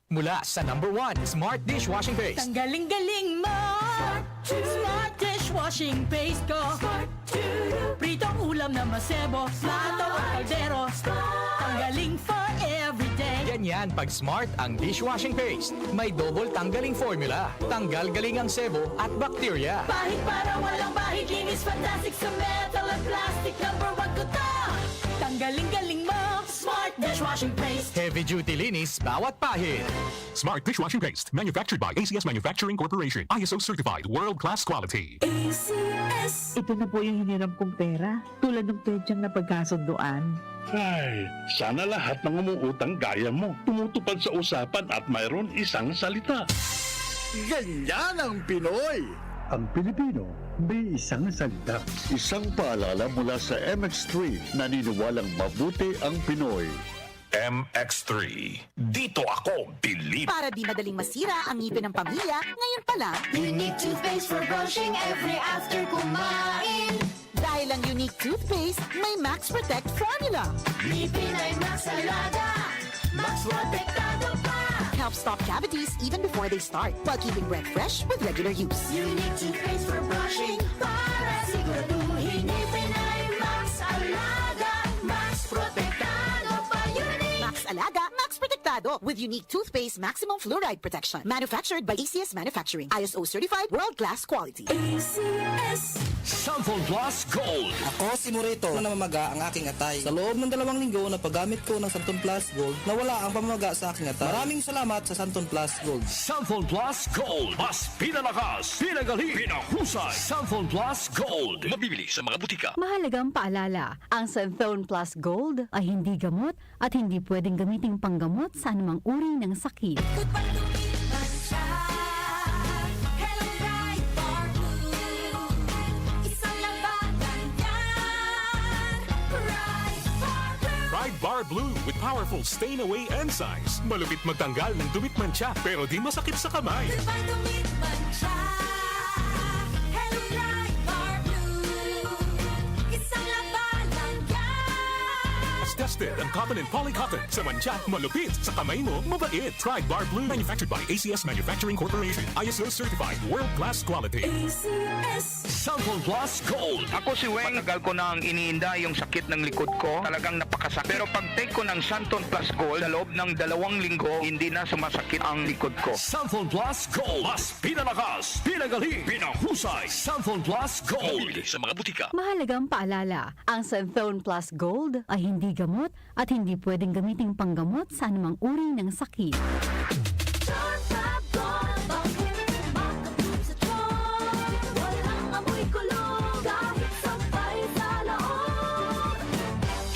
Mula sa #1 Smart Dishwashing Paste. Tanggaling-galing mo, Smart Dishwashing Paste ko. Pritong ulam na masebo, plato o kaldero. Tanggaling for everyday. Ganyan pag Smart ang dishwashing paste. May double tanggaling formula. Tanggal galing ang sebo at bakterya. Bahid para walang bahid, linis fantastic sa metal at plastic. #1 ko to. Tanggaling-galing mo, Smart Dishwashing Paste. Heavy duty linis bawat pahid. Smart Dishwashing Paste, manufactured by ACS Manufacturing Corporation. ISO certified, world-class quality. ACS. Ito na po yung hiniram kong pera, tulad ng pedyang na pagkasunduan. Ay, sana lahat ng umuutang gaya mo. Tumutupad sa usapan at mayroon isang salita. Ganyan ang Pinoy! Ang Pilipino may isang salita. Isang paalala mula sa MX3, naniniwalang mabuti ang Pinoy. MX3. Dito ako, believe. Para di madaling masira ang ngipin ng pamilya, ngayon pa lang, Unique toothpaste for brushing every after kumain. dahil ang unique toothpaste, may Max Protect formula. Ngipin ay Max Alaga, Max Protektado pa. Helps stop cavities even before they start, while keeping breath fresh with regular use. Unique toothpaste for brushing para siguraduhin ngipin ay Max Alaga, Max Protektado pa. Unique. Max Alaga, Max Protectado with unique toothpaste maximum fluoride protection. Manufactured by ACS Manufacturing. ISO certified world-class quality. ACS. Sample Plus Gold. Ako si Morito na namamaga ang aking atay. Sa loob ng 2 linggo na paggamit ko ng Santon Plus Gold, nawala ang pamamaga sa aking atay. Maraming salamat sa Santon Plus Gold. Sample Plus Gold. Mas pinalakas, pinagaling, pinahusay. Sample Plus Gold. Mabibili sa mga butika. Mahalagang paalala, ang Santhone Plus Gold ay hindi gamot at hindi pwedeng gamiting panggamot sa anumang uri ng sakit. Pride Bar Blue with powerful stain-away enzymes. Malupit magtanggal ng dumit mancha, pero di masakit sa kamay. As tested ang cotton and polycotton. Sa mancha, malupit. Sa kamay mo, mabait. Pride Bar Blue, manufactured by ACS Manufacturing Corporation. ISO certified, world-class quality. Sample Plus Gold. Ako si Weng, matagal ko nang iniinda yung sakit ng likod ko. Talagang napakasakit. Pero pag take ko ng Santon Plus Gold, sa loob ng 2 linggo, hindi na sumasakit ang likod ko. Sample Plus Gold. Mas pinalakas, pinagaling, pinahusay. Sample Plus Gold. Mabibili sa mga butika. Mahalagang paalala, ang Santhone Plus Gold ay hindi gamot at hindi pwedeng gamiting panggamot sa anumang uri ng sakit.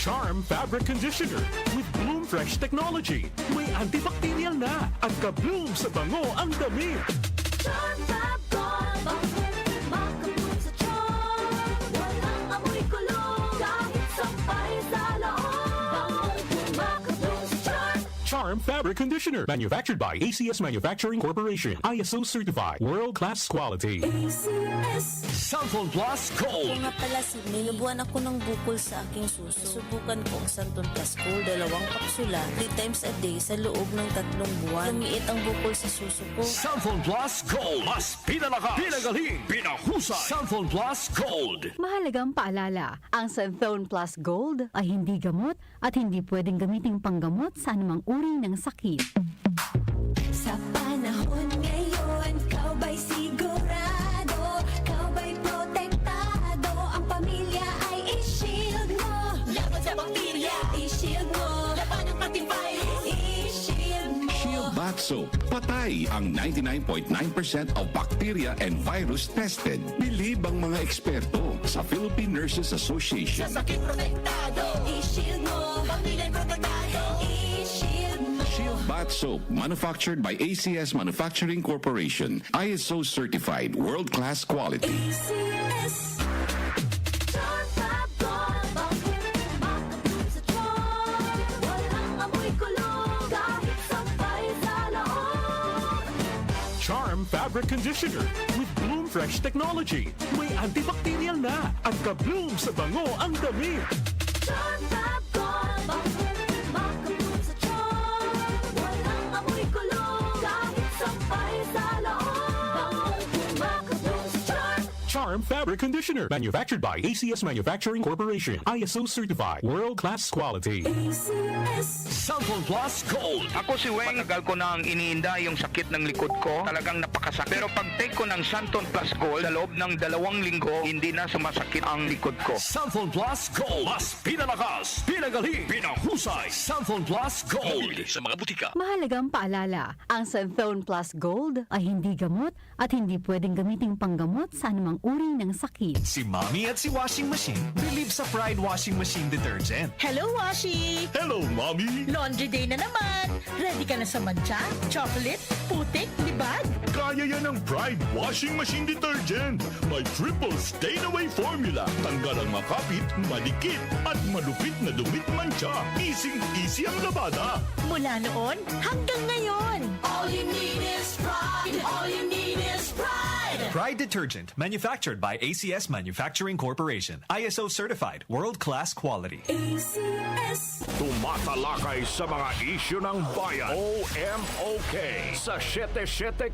Charm Fabric Conditioner with Bloom Fresh Technology. May antibacterial na at ka-bloom sa bango ang damit. Charm Fabric Conditioner, manufactured by ACS Manufacturing Corporation. ISO certified, world-class quality. Sample Plus Gold. Nga pala, Sydney, nabuhan ako ng bukol sa aking suso. Subukan ko ang Santon Plus Gold, 2 kapsula, 3 times a day sa loob ng 3 buwan. Lumiit ang bukol sa suso ko. Sample Plus Gold. Mas pinalakas, pinagaling, pinahusay. Sample Plus Gold. Mahalagang paalala, ang Santhone Plus Gold ay hindi gamot at hindi pwedeng gamiting panggamot sa anumang uri ng sakit. Sa panahon ngayon, kau ba'y sigurado? Kau ba'y protektado? Ang pamilya ay i-shield mo. Laban sa bakterya, i-shield mo. Laban ng pati virus, i-shield mo. Shield Bath Soap. Patay ang 99.9% of bacteria and virus tested. Believe ang mga eksperto sa Philippine Nurses Association. Sa sakit protektado, i-shield mo. Pamilya protektado, i-shield mo. Shield Bath Soap, manufactured by ACS Manufacturing Corporation. ISO certified, world-class quality. ACS. Charm Fabric Conditioner with Bloom Fresh Technology. May antibacterial na at ka-bloom sa bango ang damit. Walang amoy kulong. Charm Fabric Conditioner. Manufactured by ACS Manufacturing Corporation. ISO certified. World-class quality. Santon Plus Gold. Ako si Weng, matagal ko nang iniinda yung sakit ng likod ko. Talagang napakasakit. Pero pag take ko ng Santon Plus Gold, sa loob ng 2 linggo, hindi na sumasakit ang likod ko. Santon Plus Gold. Mas pinalakas, pinagaling, pinahusay. Santon Plus Gold. Mabibili sa mga butika. Mahalagang paalala, ang Santhone Plus Gold ay hindi gamot at hindi pwedeng gamiting panggamot sa anumang uri ng sakit. Si Mommy at si Washing Machine believe sa Pride Washing Machine Detergent. Hello, Washi! Hello, Mommy! Laundry day na naman! Ready ka na sa mancha, chocolate, putik, libag? Kaya yan ng Pride Washing Machine Detergent. May triple stain-away formula. Tanggal ang makapit, malikit, at malupit na dumit mancha. Easy ang labada. Mula noon hanggang ngayon. All you need is pride. All you need is pride. Pride Detergent, manufactured by ACS Manufacturing Corporation. ISO certified, world-class quality. ACS. Tumatalakay sa mga isyu ng bayan. OMOK sa 77